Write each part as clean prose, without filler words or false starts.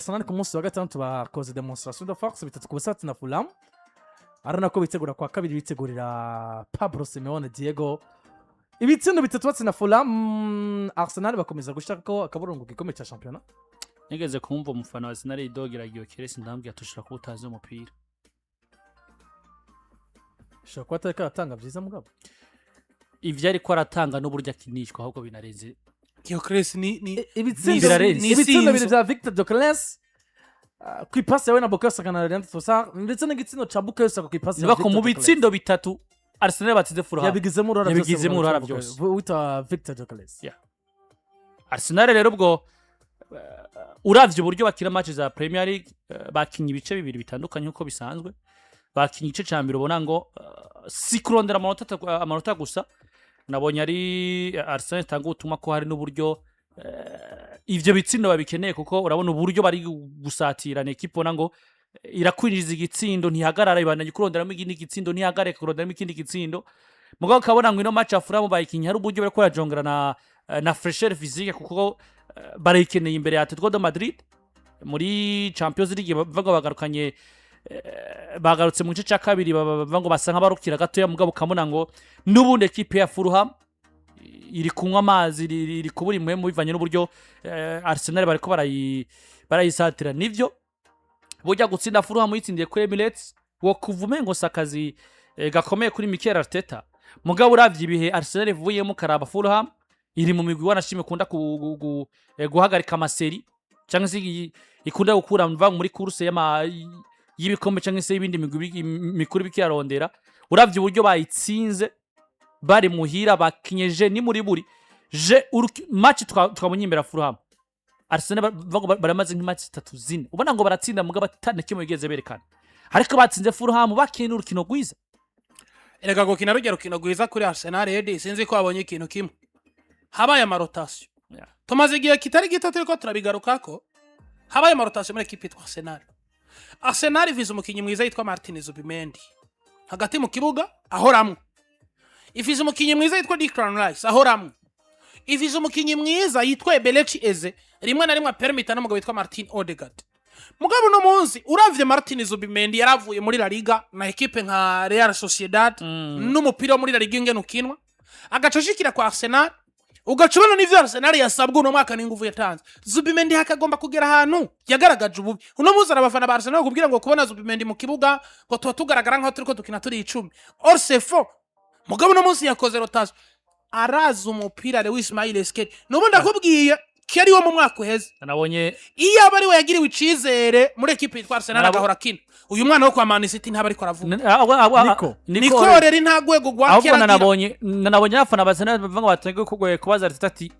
Arsenal ku munsi wa gatandatu bakoze demonstration de force bitatu ku busatsi na Fulham arana ko bitegura kwa kabiri bitegurira Pablo Simeone Diego ibitsindo bitatu batsi na Fulham. Arsenal bakomeza gushaka ko akaburungu gikomeye cya championnat. Nigeze kumva umufana wa Arsenal idogera Gyokeres ndambye atushira ko utazi umupira. Shaka kwataka atanga byiza mugabo. Ivyo ariko aratanga n'uburyo akinishwa ahubwo binarenze. Gyokeres ni ibitsindo biri bya Victor Gyokeres ku ipasi yawe na Bokasa kana Leandro Trossard ndetse n'igitsino ca Bukayo ku ipasi niba ko mu bitsindo bitatu Arsenal batsinze Fulham yabigizemo uruhara byose wita Victor Gyokeres. Arsenal rero ubwo uravye uburyo bakira match za Premier League bakinye ibice bibiri bitandukanye uko bisanzwe. Bakinye igice ca mbere ubona ngo si kurondera amanota gusa. Nabonye ari Arsenal tanga utuma ko hari n'uburyo ivyo bitsindo babikeneye kuko urabona uburyo bari gusatira ne equipe ngo irakwinjiza igitsindo ntihagarara ibandanye kuronderamo ikindi gitsindo ntihagareka kuronderamo ikindi gitsindo. Mugabo kabona ngo ino match ya Fulham bayikinye hari uburyo bari kwajongera na fresher physique kuko barayikeneye imbere ya Atletico de Madrid muri Champions League bavuga bagarukanye bagarutse mu gice cya kabiri bavuga ngo basa nk'abarukira gato ya mugabo kamuna ngo n'ubundi equipe ya Fulham iri kunywa amazi iri kubura imwe mu bivanye n'uburyo Arsenal bariko barayisatira nivyo bujya gutsinda Fulham yitsindiye kuri Emirates wo kuvume ngo sakazi gakomeye kuri Mikel Arteta. Mugabo uravye ibihe Arsenal ivuyemo karaba Fulham iri mu migwi wanashime kunda guhagarika amaseri cyangwa se ikunda gukura mva muri course y'ibikombe cyangwa se ibindi migwi mikuru bikirarondera. Uravye uburyo bayitsinze bari muhira bakinyeje ni muri buri je match twabonye imbere Fulham Arsenal baramaze nk'imatch 3 ubona ngo baratsinda mugabo atane kimwe igeze berekana ariko batsinze Fulham bakina urukino gwiza. Erega gukina rugero gwiza kuri Arsenal yedi sinzi ko abonye ikintu kimwe habaye amarotation. Tumaze igihe kitari gito turiko turabigarukako habaye amarotation muri equipe ya Arsenal. Arsenal ivize umukinyi mwiza yitwa Martin Isubiye hagati mu kibuga ahoramwe. Ifize umukinyi mwiza yitwa Declan Rice ahoramwe. Ifize umukinyi mwiza yitwa Belechi Eze rimwe na rimwe permita n'umugabo yitwa Martin Odegaard. Mugabo no munsi uravye Martin Isubiye yaravuye muri La Liga na equipe nka Real Sociedad n'umupira muri La Liga ingene ukinwa agacashikira kwa Arsenal ugacubana n'ivyo Arsenal yasabwa no mwaka n'inguvu yatanze. Zubimendi hakagomba kugera ahantu yagaragaje ububi uno munsi arabafana ba Arsenal kubwira ngo kubona Zubimendi mu kibuga ngo tugaragara nkaho turiko dukina turi 10 or c'est faux. Mugabo no munsi yakoze rotation araza umupira Lewis Ismail Eskeri nubundi akubwiye keri wo mu mwaka uheze nabonye iyo abari we yagiriwe icizere muri equipe yitwa Arsenal agahora kina uyu mwana wo kwa Man City ntaba ariko aravuga niko rero ntagwego gwa kera nabonye afana Arsenal bavuga ngo batenge kugwe kubaza ati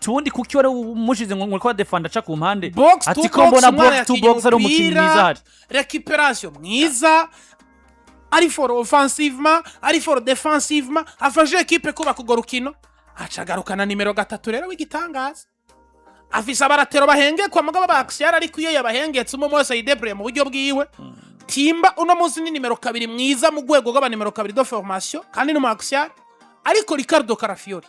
ubundi kuki wari umushize ngo kwa defender aca ku mpande ati ko mbona box to box ari umukinnyi mwiza hari recuperation mwiza ari for offensivement ari for defensivement afashe equipe kuba kugorukino acagarukana nimero 3 rero w'igitangaza afisa abaratero bahenge kwa mugabo baksiyara ariko iyo yabahengetse umumose yidebre mu buryo bwiwe Timba uno munsi ni nimero 2 mwiza mu gwego gwa nimero 2 de formation kandi no maksiyara ariko Ricardo Carafiori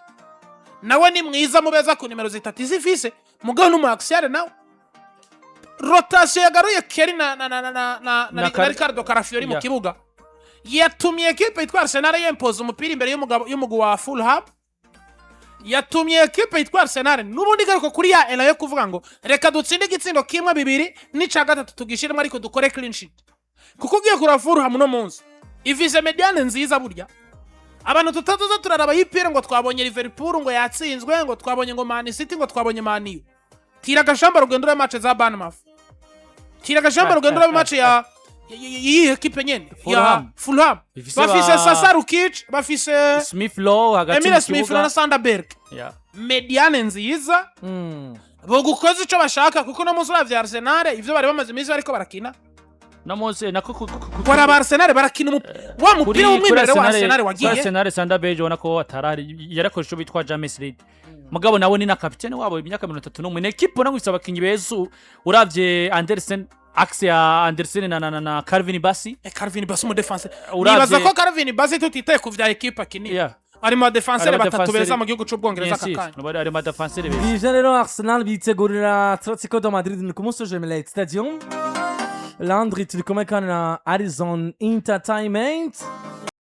nawe ni mwiza mubeza ku nimero 3 zifise mugabo no maksiyara nawe rotation yagaruye Keri na Ricardo Carafiori mu kibuga yatumye equipe yitwa Arsenal yempoza umupira imbere y'umugabo wa Fulham. Yatumye equipe yitwa Arsenal nubundi garuko kuri ya ela yo kuvuga ngo reka dutsinde igitsindo kimwe bibiri nica gatatu tugishiremo ariko dukore clean sheet kuko ugiye kura Fulham no munsi ivize mediane nziza burya abantu tutatuza turaraba yipira ngo twabonye Liverpool ngo yatsinzwe ngo twabonye ngo Man City ngo twabonye Man U tira gashamba rugendura match za Bournemouth tira gashamba rugendura match ya iyi equipe nyene ya Fulham bafise Sasarukic bafise Smith Law hagati Emile Smith na Sanderberg mediane nziza bo gukoze ico bashaka kuko no munsi uravye Arsenal ivyo bari bamaze iminsi bariko barakina no munsi nako kwa Arsenal barakina wa mupira w'umwimerere wa Arsenal wagiye Arsenal Sanderberg ubona ko atarari yarakoresho bitwa James Reed mugabo nawe ni na capitaine wabo imyaka 31 equipe no gusaba kinyi bezu uravye Anderson axe ya Anderson na Calvin Bassey Calvin Bassey mu defense nibaza ko Calvin Bassey tutitaye ku vya equipe akini ari mu badefanseri Ari batatu abadefanseri- beza mu gihugu c'ubwongereza aka kanya ari madafanseri beza Ije rero Arsenal bitegurira Atletico de Madrid ni ku munsi w'ejo Emirates Stadium. Landry turi kumwe kandi na Arizon Entertainment.